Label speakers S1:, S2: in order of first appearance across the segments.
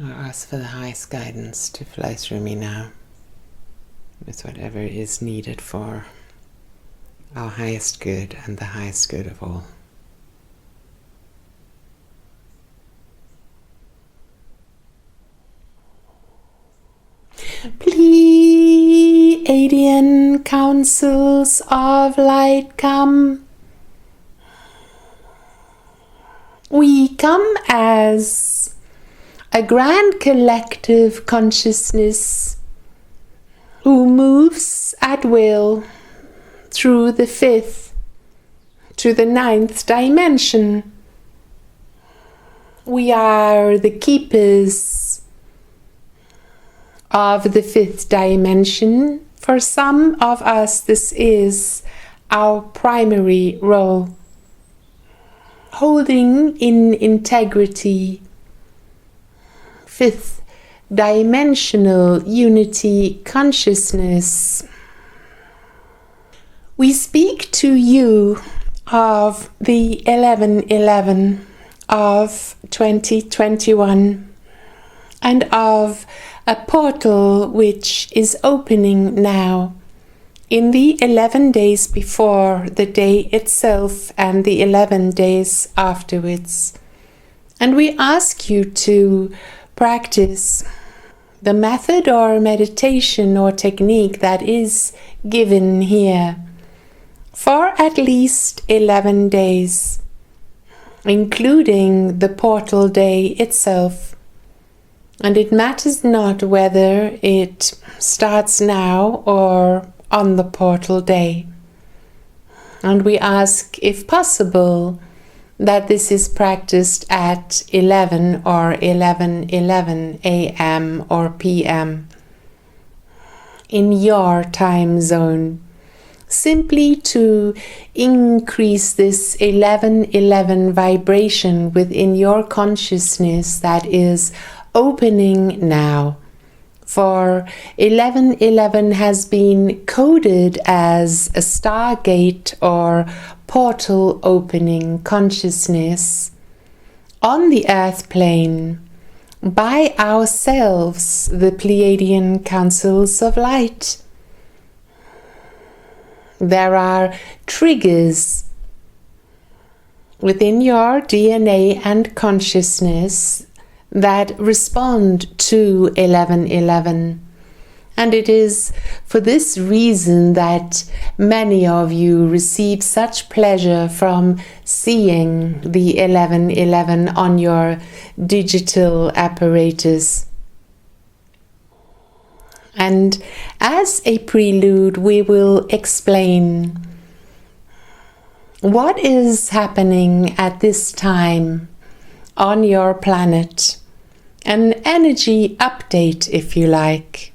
S1: I ask for the highest guidance to flow through me now with whatever is needed for our highest good and the highest good of all. Pleiadian Councils of Light, come. We come as a grand collective consciousness who moves at will through the 5th to the 9th dimension. We are the keepers of the 5th dimension. For some of us, this is our primary role. Holding in integrity 5th dimensional unity consciousness. We speak to you of the 11/11 of 2021 and of a portal which is opening now in the 11 days before the day itself and the 11 days afterwards. And we ask you to practice the method or meditation or technique that is given here for at least 11 days, including the portal day itself. And it matters not whether it starts now or on the portal day. And we ask, if possible, that this is practiced at 11 or 11:11 a.m. or p.m. in your time zone, simply to increase this 11:11 vibration within your consciousness that is opening now. For 11:11 has been coded as a Stargate or portal opening consciousness on the earth plane by ourselves, the Pleiadian Councils of Light. There are triggers within your DNA and consciousness that respond to 11:11. And it is for this reason that many of you receive such pleasure from seeing the 11:11 on your digital apparatus. And as a prelude, we will explain what is happening at this time on your planet. An energy update, if you like.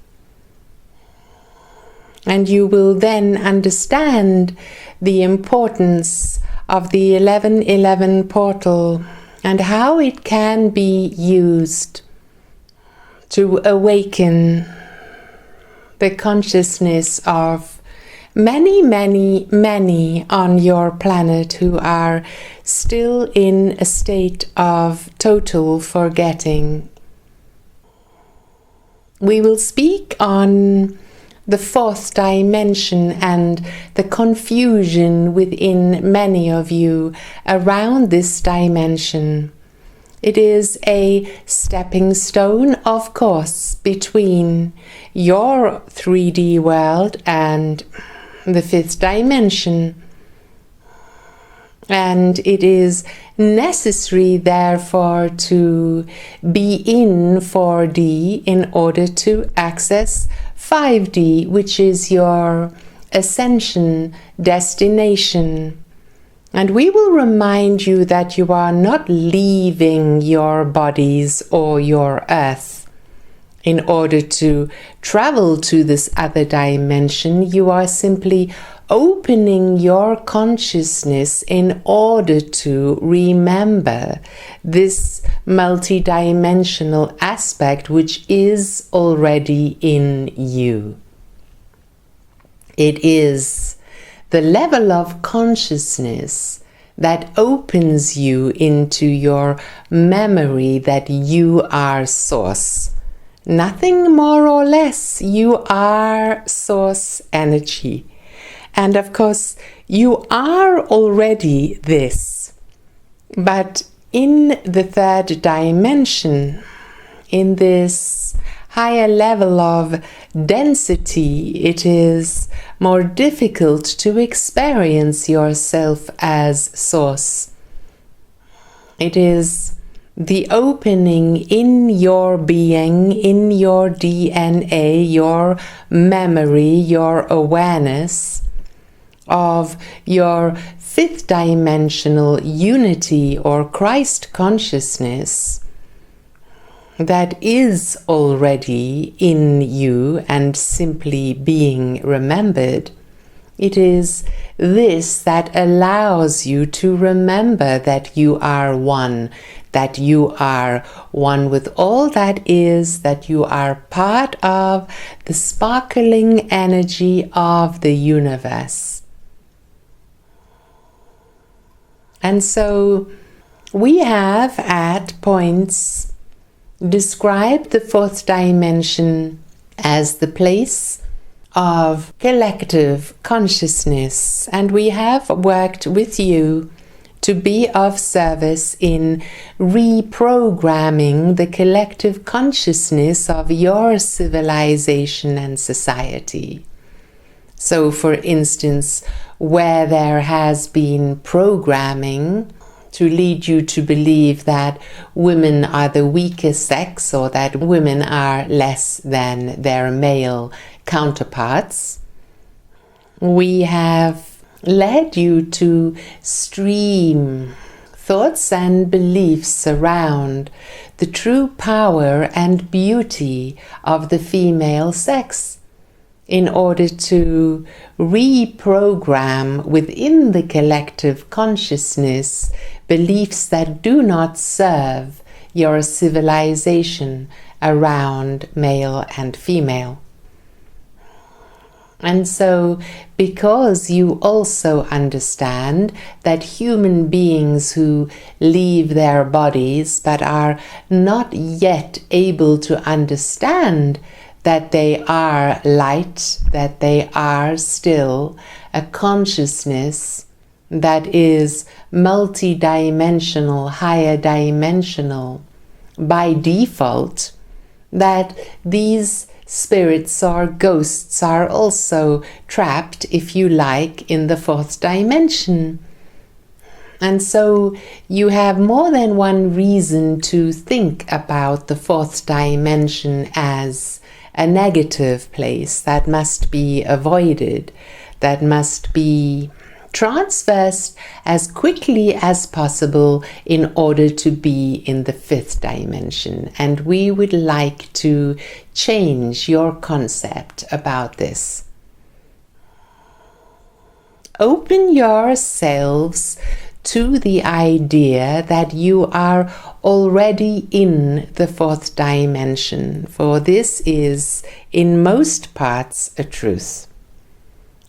S1: And you will then understand the importance of the 11:11 portal and how it can be used to awaken the consciousness of many, many, many on your planet who are still in a state of total forgetting. We will speak on the 4th dimension and the confusion within many of you around this dimension. It is a stepping stone, of course, between your 3D world and the 5th dimension. And it is necessary, therefore, to be in 4D in order to access 5D, which is your ascension destination. And we will remind you that you are not leaving your bodies or your earth in order to travel to this other dimension. You are simply opening your consciousness in order to remember this multidimensional aspect which is already in you. It is the level of consciousness that opens you into your memory that you are source. Nothing more or less. You are source energy. And of course, you are already this. But in the third dimension, in this higher level of density, it is more difficult to experience yourself as source. It is the opening in your being, in your DNA, your memory, your awareness of your fifth dimensional unity or Christ consciousness that is already in you and simply being remembered. It is this that allows you to remember that you are one, that you are one with all that is, that you are part of the sparkling energy of the universe. And so we have at points described the fourth dimension as the place of collective consciousness, and we have worked with you to be of service in reprogramming the collective consciousness of your civilization and society. So, for instance, where there has been programming to lead you to believe that women are the weaker sex or that women are less than their male counterparts, we have led you to stream thoughts and beliefs around the true power and beauty of the female sex, in order to reprogram within the collective consciousness beliefs that do not serve your civilization around male and female. And so, because you also understand that human beings who leave their bodies but are not yet able to understand that they are light, that they are still a consciousness that is multidimensional, higher dimensional by default, that these spirits or ghosts are also trapped, if you like, in the fourth dimension. And so you have more than one reason to think about the fourth dimension as a negative place that must be avoided, that must be transversed as quickly as possible in order to be in the fifth dimension. And we would like to change your concept about this. Open yourselves to the idea that you are already in the fourth dimension, for this is in most parts a truth.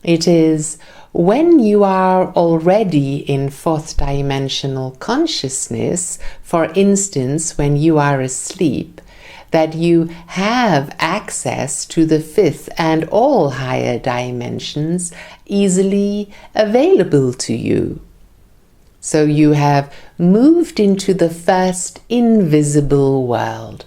S1: It is when you are already in fourth dimensional consciousness, for instance, when you are asleep, that you have access to the fifth and all higher dimensions easily available to you. So you have moved into the first invisible world.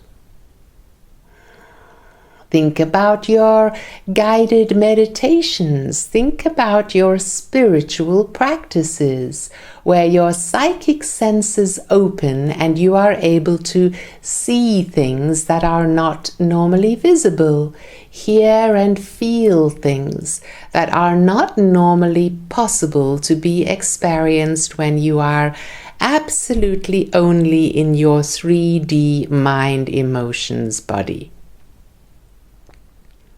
S1: Think about your guided meditations. Think about your spiritual practices where your psychic senses open and you are able to see things that are not normally visible, hear and feel things that are not normally possible to be experienced when you are absolutely only in your 3D mind, emotions, body.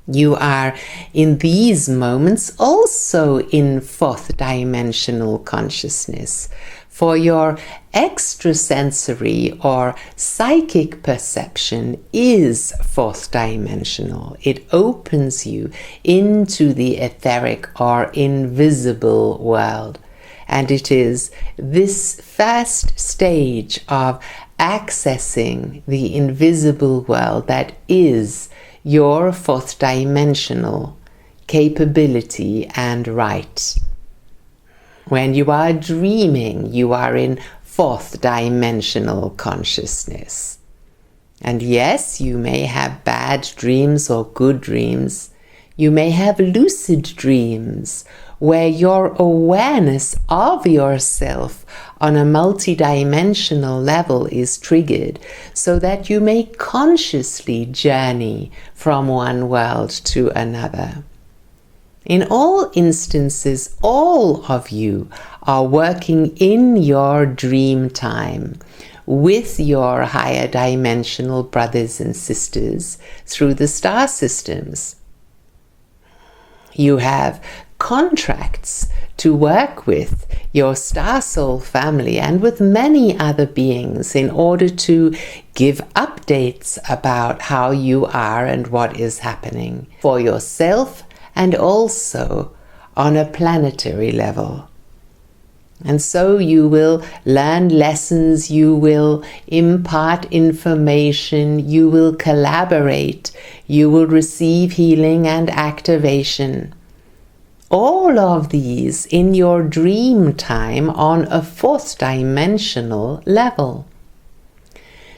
S1: You are in these moments also in fourth dimensional consciousness, for your extrasensory or psychic perception is fourth dimensional. It opens you into the etheric or invisible world. And it is this first stage of accessing the invisible world that is your fourth dimensional capability and right. When you are dreaming, you are in fourth dimensional consciousness. And yes, you may have bad dreams or good dreams. You may have lucid dreams where your awareness of yourself on a multidimensional level is triggered so that you may consciously journey from one world to another. In all instances, all of you are working in your dream time with your higher dimensional brothers and sisters through the star systems. You have contracts to work with your star soul family and with many other beings in order to give updates about how you are and what is happening for yourself and also on a planetary level. And so you will learn lessons, you will impart information, you will collaborate, you will receive healing and activation. All of these in your dream time on a fourth dimensional level.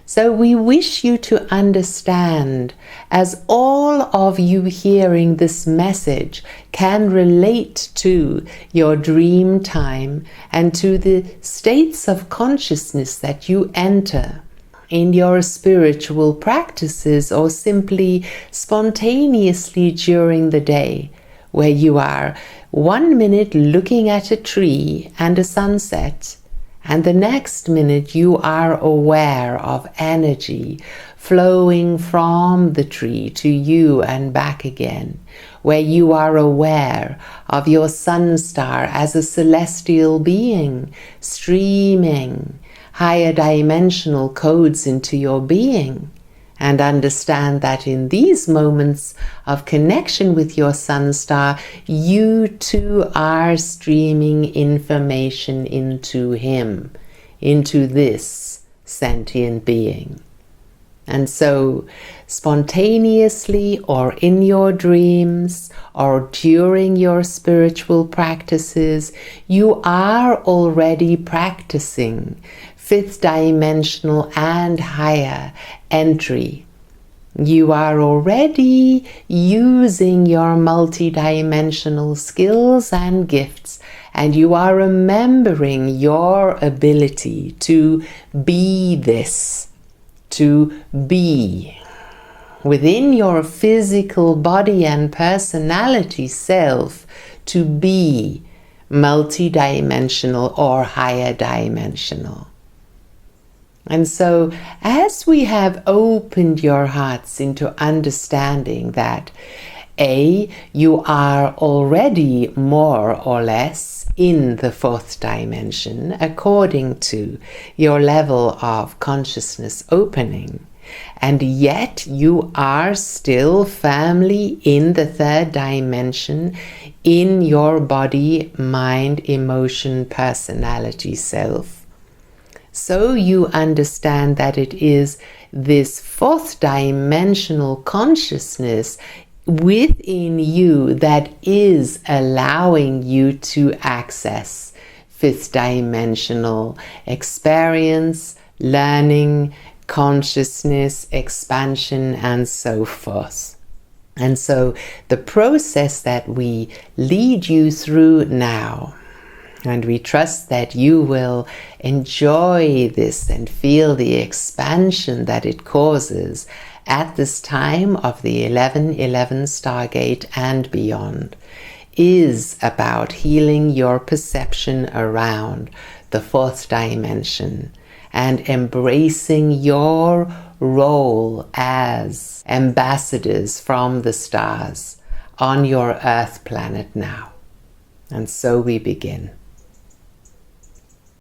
S1: So we wish you to understand, as all of you hearing this message can relate to your dream time and to the states of consciousness that you enter in your spiritual practices or simply spontaneously during the day, where you are 1 minute looking at a tree and a sunset, and the next minute you are aware of energy flowing from the tree to you and back again, where you are aware of your sun star as a celestial being streaming higher dimensional codes into your being. And understand that in these moments of connection with your sun star, you too are streaming information into him, into this sentient being. And so, spontaneously or in your dreams or during your spiritual practices, you are already practicing fifth dimensional and higher entry. You are already using your multidimensional skills and gifts, and you are remembering your ability to be this, to be within your physical body and personality self, to be multidimensional or higher dimensional. And so, as we have opened your hearts into understanding that A, you are already more or less in the fourth dimension according to your level of consciousness opening, and yet you are still firmly in the third dimension in your body, mind, emotion, personality, self. So you understand that it is this fourth dimensional consciousness within you that is allowing you to access fifth dimensional experience, learning, consciousness, expansion, and so forth. And so the process that we lead you through now, and we trust that you will enjoy this and feel the expansion that it causes at this time of the 11/11 Stargate and beyond, is about healing your perception around the fourth dimension and embracing your role as ambassadors from the stars on your Earth planet now. And so we begin.